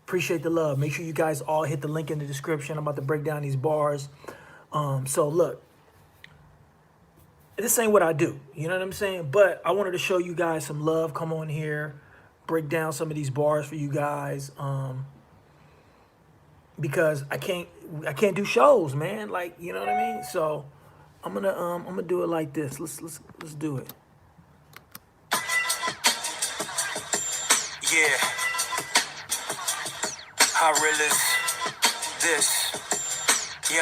Appreciate the love. Make sure you guys all hit the link in the description. I'm about to break down these bars. So look, this ain't what I do. You know what I'm saying? But I wanted to show you guys some love. Come on here, break down some of these bars for you guys. Because I can't do shows, man. Like, you know what I mean? So I'm gonna do it like this. Let's do it. Yeah. How real is this? Yo.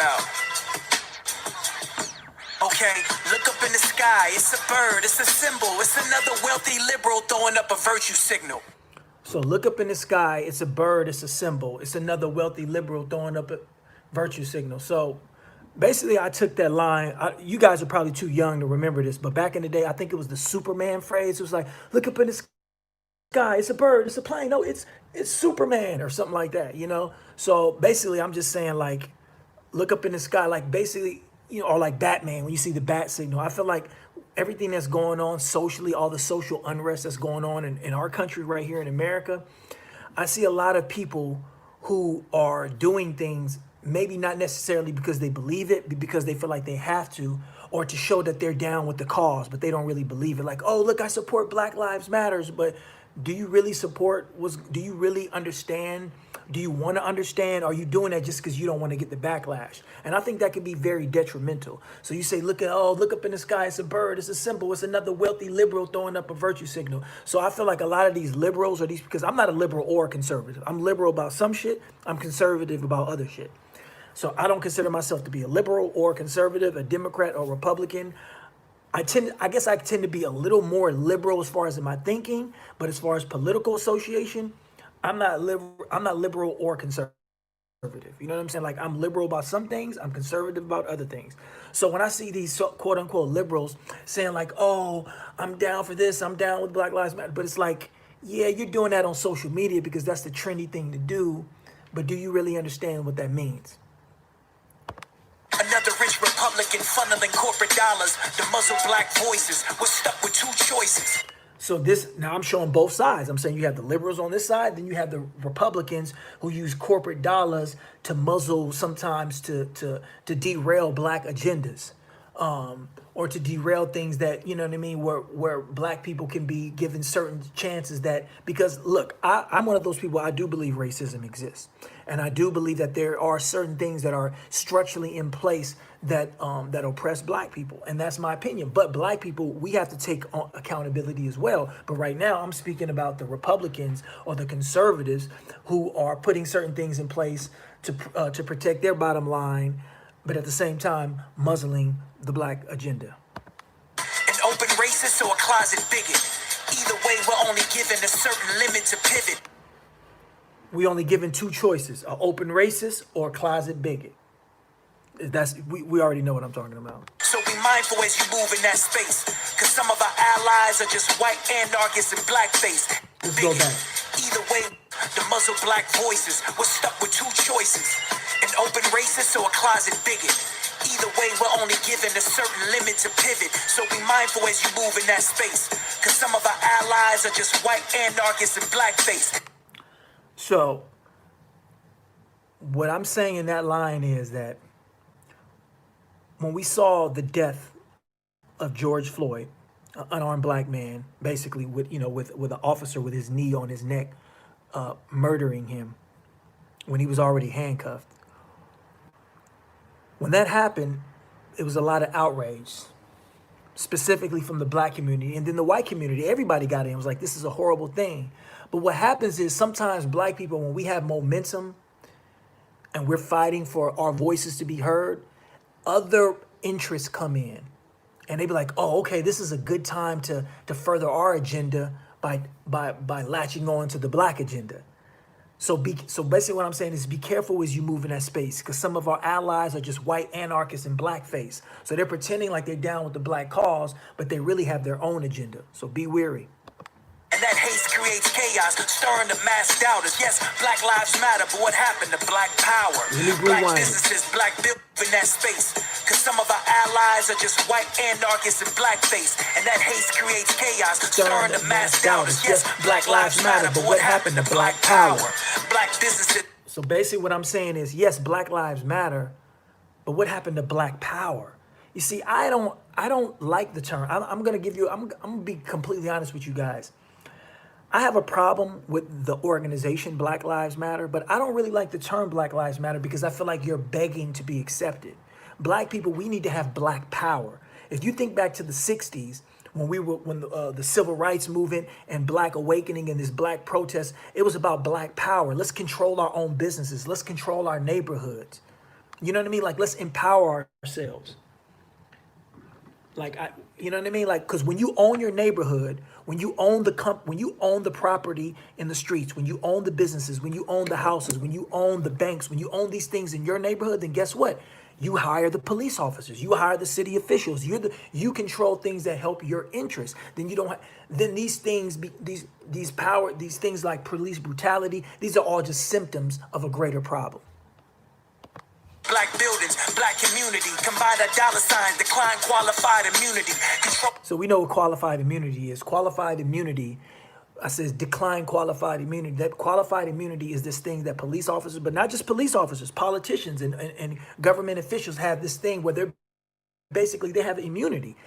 Okay, look up in the sky. It's a bird. It's a symbol. It's another wealthy liberal throwing up a virtue signal. So look up in the sky. It's a bird. It's a symbol. It's another wealthy liberal throwing up a virtue signal. So basically, I took that line. You guys are probably too young to remember this, but back in the day, I think it was the Superman phrase. It was like, look up in the sky. It's a bird. It's a plane. No, it's Superman or something like that, you know? So basically, I'm just saying, like, look up in the sky, like basically, you know, or like Batman, when you see the bat signal. I feel like everything that's going on socially, all the social unrest that's going on in our country right here in America, I see a lot of people who are doing things, maybe not necessarily because they believe it, but because they feel like they have to, or to show that they're down with the cause, but they don't really believe it. Like, oh, look, I support Black Lives Matters, but do you really support, do you really understand? Do you want to understand? Are you doing that just because you don't want to get the backlash? And I think that could be very detrimental. So you say, look up in the sky, it's a bird, it's a symbol, it's another wealthy liberal throwing up a virtue signal. So I feel like a lot of these liberals are these, because I'm not a liberal or a conservative. I'm liberal about some shit, I'm conservative about other shit. So I don't consider myself to be a liberal or a conservative, a Democrat or Republican. I guess I tend to be a little more liberal as far as in my thinking, but as far as political association, I'm not liberal or conservative. You know what I'm saying? Like, I'm liberal about some things, I'm conservative about other things. So when I see these quote unquote liberals saying like, oh, I'm down for this, I'm down with Black Lives Matter, but it's like, yeah, you're doing that on social media because that's the trendy thing to do, but do you really understand what that means? Another rich Republican funneling corporate dollars. The muzzle black voices. We're stuck with two choices. So now I'm showing both sides. I'm saying you have the liberals on this side, then you have the Republicans who use corporate dollars to muzzle, sometimes to derail black agendas, or to derail things that, you know what I mean, where black people can be given certain chances that, because look, I'm one of those people, I do believe racism exists. And I do believe that there are certain things that are structurally in place that that oppress black people. And that's my opinion. But black people, we have to take accountability as well. But right now, I'm speaking about the Republicans or the conservatives who are putting certain things in place to protect their bottom line, but at the same time, muzzling the black agenda. An open racist or a closet bigot. Either way, we're only given a certain limit to pivot. We only given two choices, an open racist or a closet bigot. We already know what I'm talking about. So be mindful as you move in that space, because some of our allies are just white anarchists and blackface. Let's go back. Either way, the muzzle black voices, we're stuck with two choices, an open racist or a closet bigot. Either way, we're only given a certain limit to pivot. So be mindful as you move in that space, because some of our allies are just white anarchists and blackface. So what I'm saying in that line is that when we saw the death of George Floyd, an unarmed black man, basically with an officer with his knee on his neck, murdering him when he was already handcuffed. When that happened, it was a lot of outrage, specifically from the black community. And then the white community, everybody got in. It was like, this is a horrible thing. But what happens is sometimes black people, when we have momentum and we're fighting for our voices to be heard, other interests come in. And they be like, oh, okay, this is a good time to further our agenda by latching on to the black agenda. So basically what I'm saying is be careful as you move in that space, because some of our allies are just white anarchists and blackface. So they're pretending like they're down with the black cause, but they really have their own agenda. So be wary. And that haste creates chaos, stirring the mass doubters. Yes, Black Lives Matter, but what happened to black power? Black businesses, black building in that space. Cause some of our allies are just white anarchists in blackface. And that hate creates chaos, stirring the mass doubters. Yes, Black Lives Matter, but what happened to Black Power? Black businesses. So basically what I'm saying is, yes, Black Lives Matter, but what happened to Black Power? You see, I don't like the term. I'm gonna be completely honest with you guys. I have a problem with the organization Black Lives Matter, but I don't really like the term Black Lives Matter because I feel like you're begging to be accepted. Black people, we need to have Black power. If you think back to the 60s, when the civil rights movement and Black awakening and this Black protest, it was about Black power. Let's control our own businesses. Let's control our neighborhoods. You know what I mean? Like, let's empower ourselves. You know what I mean? Like, because when you own your neighborhood, when you own the property in the streets, when you own the businesses, when you own the houses, when you own the banks, when you own these things in your neighborhood, then guess what? You hire the police officers, you hire the city officials, you control things that help your interests. Then then these things, these things like police brutality, these are all just symptoms of a greater problem. Black buildings, Black community, combine a dollar sign, decline qualified immunity. Control. So we know what qualified immunity is. Qualified immunity, I says decline qualified immunity. That qualified immunity is this thing that police officers, but not just police officers, politicians and government officials have this thing where they have immunity.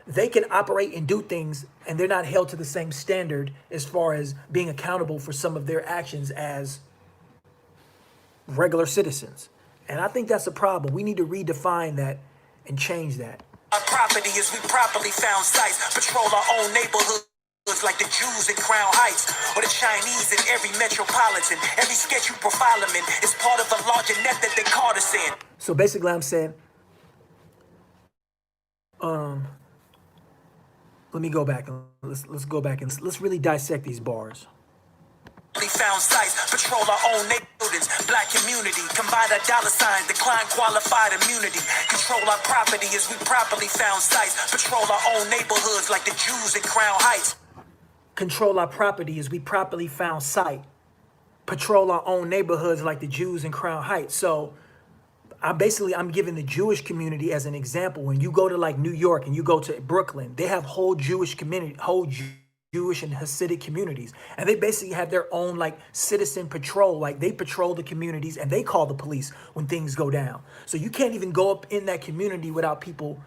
They can operate and do things and they're not held to the same standard as far as being accountable for some of their actions as regular citizens. And I think that's a problem. We need to redefine that and change that. Our property is we properly found sites, patrol our own neighborhoods like the Jews in Crown Heights or the Chinese in every metropolitan. Every sketch you profile them in is part of a larger net that they caught us in. So basically I'm saying, let me go back. Let's go back and let's really dissect these bars. Found sites, patrol our own neighborhoods, Black community, combine a dollar sign, decline qualified immunity, control our property as we properly found sites, patrol our own neighborhoods like the Jews in Crown Heights. Control our property as we properly found site, patrol our own neighborhoods like the Jews in Crown Heights. So I'm giving the Jewish community as an example. When you go to like New York and you go to Brooklyn, they have whole Jewish community, Jewish and Hasidic communities, and they basically have their own like citizen patrol. Like they patrol the communities and they call the police when things go down. So you can't even go up in that community without people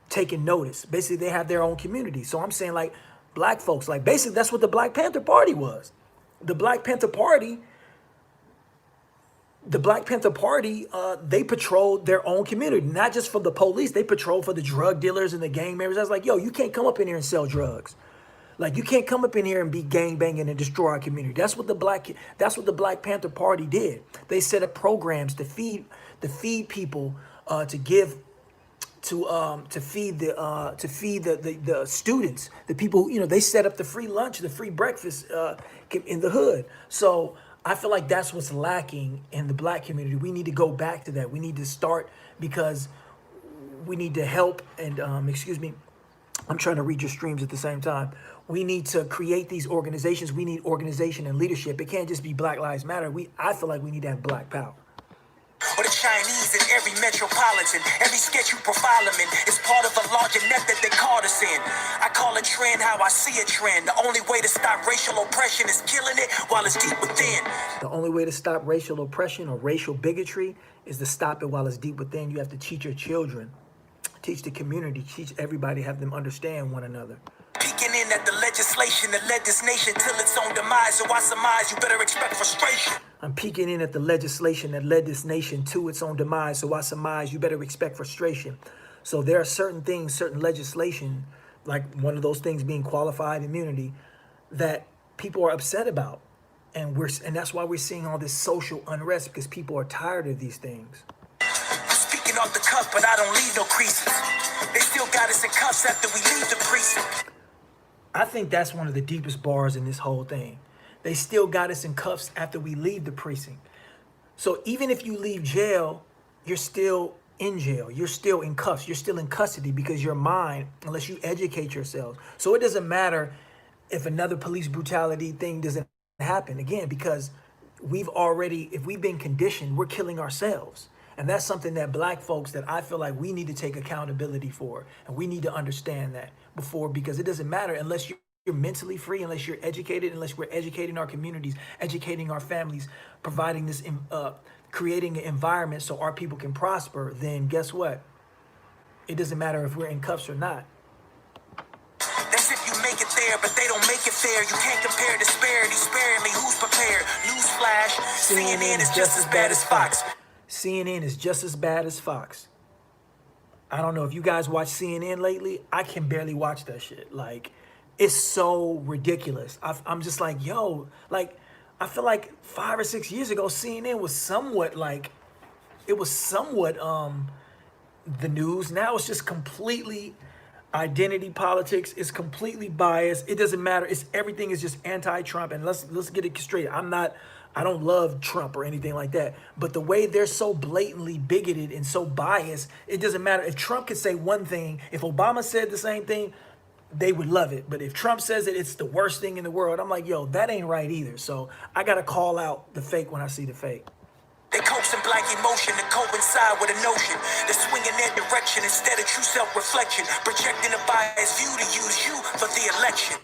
taking notice. Basically they have their own community. So I'm saying like Black folks, like basically that's what the Black Panther Party was. The Black Panther Party, they patrolled their own community, not just for the police. They patrolled for the drug dealers and the gang members. I was like, yo, you can't come up in here and sell drugs. Like you can't come up in here and be gang banging and destroy our community. That's what the Black Panther Party did. They set up programs to feed people, to feed the students, the people. You know, they set up the free lunch, the free breakfast in the hood. So I feel like that's what's lacking in the Black community. We need to go back to that. We need to start because we need to help and excuse me. I'm trying to read your streams at the same time. We need to create these organizations. We need organization and leadership. It can't just be Black Lives Matter. I feel like we need to have Black power. Or the Chinese in every metropolitan. Every sketch you profile them in is part of a larger net that they caught us in. I call a trend how I see a trend. The only way to stop racial oppression is killing it while it's deep within. The only way to stop racial oppression or racial bigotry is to stop it while it's deep within. You have to teach your children, teach the community, teach everybody, have them understand one another. Peeking in at the legislation that led this nation till its own demise. So I surmise you better expect frustration. I'm peeking in at the legislation that led this nation to its own demise. So I surmise you better expect frustration. So there are certain things, certain legislation, like one of those things being qualified immunity, that people are upset about. And that's why we're seeing all this social unrest, because people are tired of these things. Speaking off the cuff, but I don't leave no creases. They still got us in cuffs after we leave the precinct. I think that's one of the deepest bars in this whole thing. They still got us in cuffs after we leave the precinct. So even if you leave jail, you're still in jail. You're still in cuffs. You're still in custody because your mind, unless you educate yourself. So it doesn't matter if another police brutality thing doesn't happen, again, because if we've been conditioned, we're killing ourselves. And that's something that black folks that I feel like we need to take accountability for. And we need to understand that before, because it doesn't matter unless you're mentally free, unless you're educated, unless we're educating our communities, educating our families, providing this, creating an environment so our people can prosper, then guess what? It doesn't matter if we're in cuffs or not. That's if you make it there, but they don't make it fair. You can't compare disparity sparingly. Who's prepared? Newsflash, CNN is just as bad as Fox. CNN is just as bad as Fox. I don't know if you guys watch CNN lately. I can barely watch that shit. Like, it's so ridiculous. I'm just like, yo, like, I feel like 5 or 6 years ago, CNN was somewhat like, it was somewhat the news. Now it's just completely identity politics. It's completely biased. It doesn't matter. It's everything is just anti-Trump. And let's get it straight. I don't love Trump or anything like that. But the way they're so blatantly bigoted and so biased, it doesn't matter. If Trump could say one thing, if Obama said the same thing, they would love it. But if Trump says it, it's the worst thing in the world. I'm like, yo, that ain't right either. So I got to call out the fake when I see the fake. They coax in black emotion to coincide with a notion. They swing in their direction instead of true self-reflection. Projecting a biased view to use you for the election.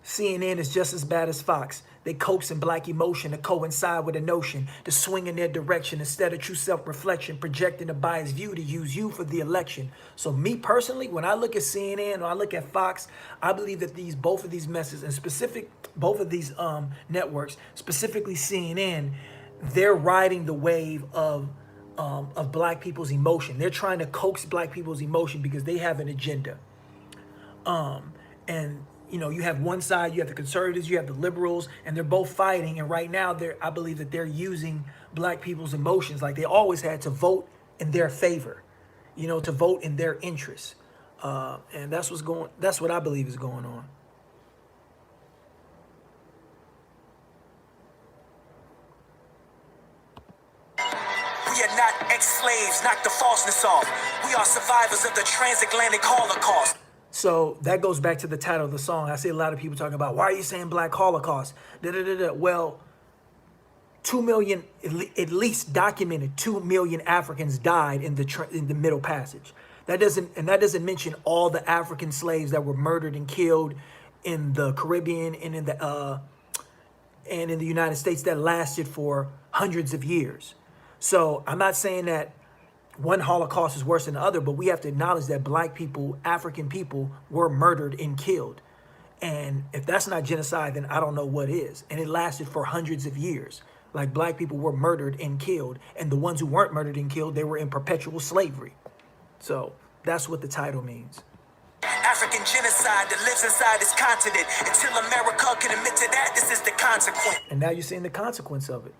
CNN is just as bad as Fox. They coax in black emotion to coincide with a notion, to swing in their direction instead of true self-reflection, projecting a biased view to use you for the election. So me personally, when I look at CNN or I look at Fox, I believe that both of these messages, and both of these networks, specifically CNN, they're riding the wave of black people's emotion. They're trying to coax black people's emotion because they have an agenda. And you know, you have one side, you have the conservatives, you have the liberals, and they're both fighting. And right now, I believe that they're using black people's emotions like they always had to vote in their favor, you know, to vote in their interests. And that's what I believe is going on. We are not ex-slaves, knock the falseness off. We are survivors of the transatlantic Holocaust. So that goes back to the title of the song. I see a lot of people talking about, why are you saying Black Holocaust? Well, 2 million, at least documented 2 million Africans died in the Middle Passage. That doesn't mention all the African slaves that were murdered and killed in the Caribbean and in the United States that lasted for hundreds of years. So I'm not saying that one Holocaust is worse than the other, but we have to acknowledge that black people, African people, were murdered and killed. And if that's not genocide, then I don't know what is. And it lasted for hundreds of years. Like, black people were murdered and killed. And the ones who weren't murdered and killed, they were in perpetual slavery. So that's what the title means. African genocide that lives inside this continent. Until America can admit to that, this is the consequence. And now you're seeing the consequence of it.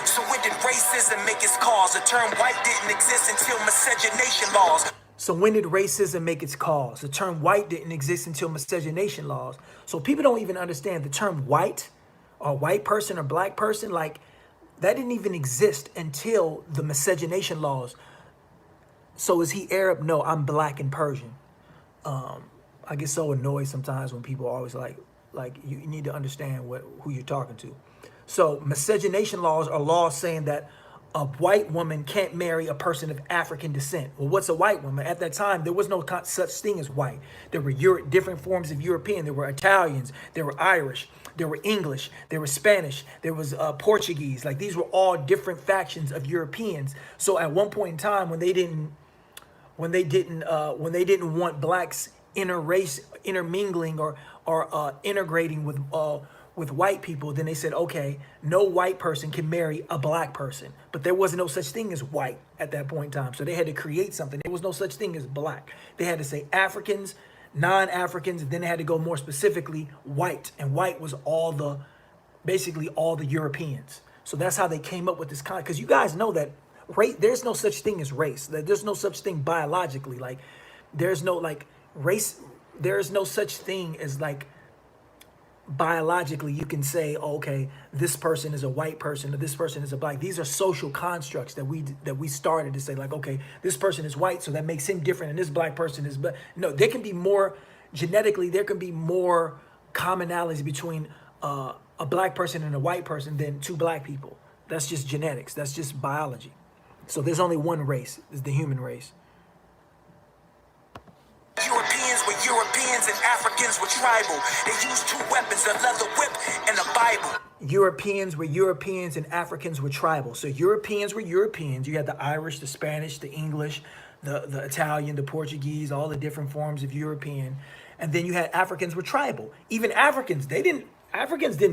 So when did racism make its cause? The term white didn't exist until miscegenation laws. So when did racism make its cause? The term white didn't exist until miscegenation laws. So people don't even understand the term white or white person or black person. Like, that didn't even exist until the miscegenation laws. So is he Arab? No, I'm black and Persian. I get so annoyed sometimes when people are always like you need to understand who you're talking to. So miscegenation laws are laws saying that a white woman can't marry a person of African descent. Well, what's a white woman? At that time, there was no such thing as white. There were different forms of European. There were Italians, there were Irish, there were English, there was Spanish, there was Portuguese. Like, these were all different factions of Europeans. So at one point in time, when they didn't want blacks intermingling or integrating with white people, then they said, okay, no white person can marry a black person. But there was no such thing as white at that point in time. So they had to create something. There was no such thing as black. They had to say Africans, non-Africans, and then they had to go more specifically white. And white was basically all the Europeans. So that's how they came up with this concept. Because you guys know that there's no such thing as race. There's no such thing biologically. Like, there's no race. There's no such thing as biologically you can say, oh, okay, this person is a white person or this person is a black. These are social constructs that we started to say, like, okay, this person is white, so that makes him different, and this black person is black. No, there can be more genetically. There can be more commonalities between a black person and a white person than two black people. That's just genetics. That's just biology. So there's only one race, is the human race. Europeans were Europeans and Africans were tribal. They used two weapons, a leather whip and a Bible. Europeans were Europeans and Africans were tribal. So Europeans were Europeans. You had the Irish, the Spanish, the English, the Italian, the Portuguese, all the different forms of European. And then you had Africans were tribal. Even Africans didn't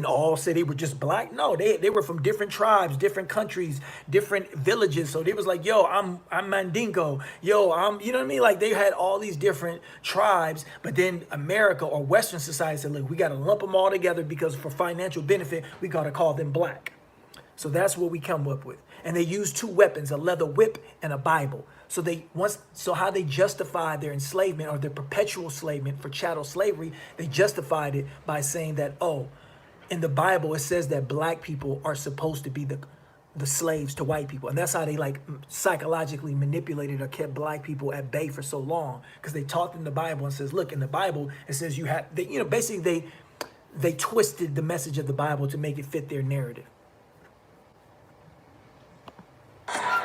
all say they were just black. No, they were from different tribes, different countries, different villages. So they was like, yo, I'm Mandingo. Yo, you know what I mean? Like they had all these different tribes, but then America or Western society said, look, we got to lump them all together because for financial benefit, we got to call them black. So that's what we come up with. And they used two weapons, a leather whip and a Bible. So how they justified their enslavement or their perpetual enslavement for chattel slavery, they justified it by saying that, oh, in the Bible, it says that black people are supposed to be the slaves to white people. And that's how they like psychologically manipulated or kept black people at bay for so long. Because they taught them the Bible and says, look, in the Bible, it says you have, basically they twisted the message of the Bible to make it fit their narrative.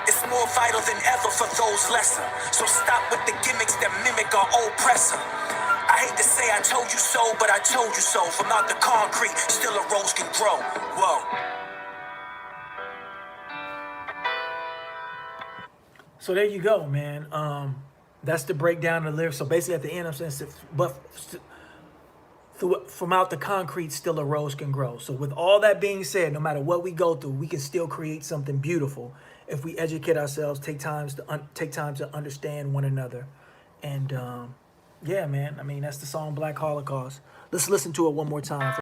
It's more vital than ever for those lesser. So stop with the gimmicks that mimic our oppressor. I hate to say I told you so, but I told you so. From out the concrete, still a rose can grow. Whoa. So there you go, man. That's the breakdown of the lyrics. So basically at the end, I'm saying, but from out the concrete, still a rose can grow. So with all that being said, no matter what we go through, we can still create something beautiful if we educate ourselves, take time to understand one another. And yeah, man, I mean, that's the song Black Holocaust. Let's listen to it one more time.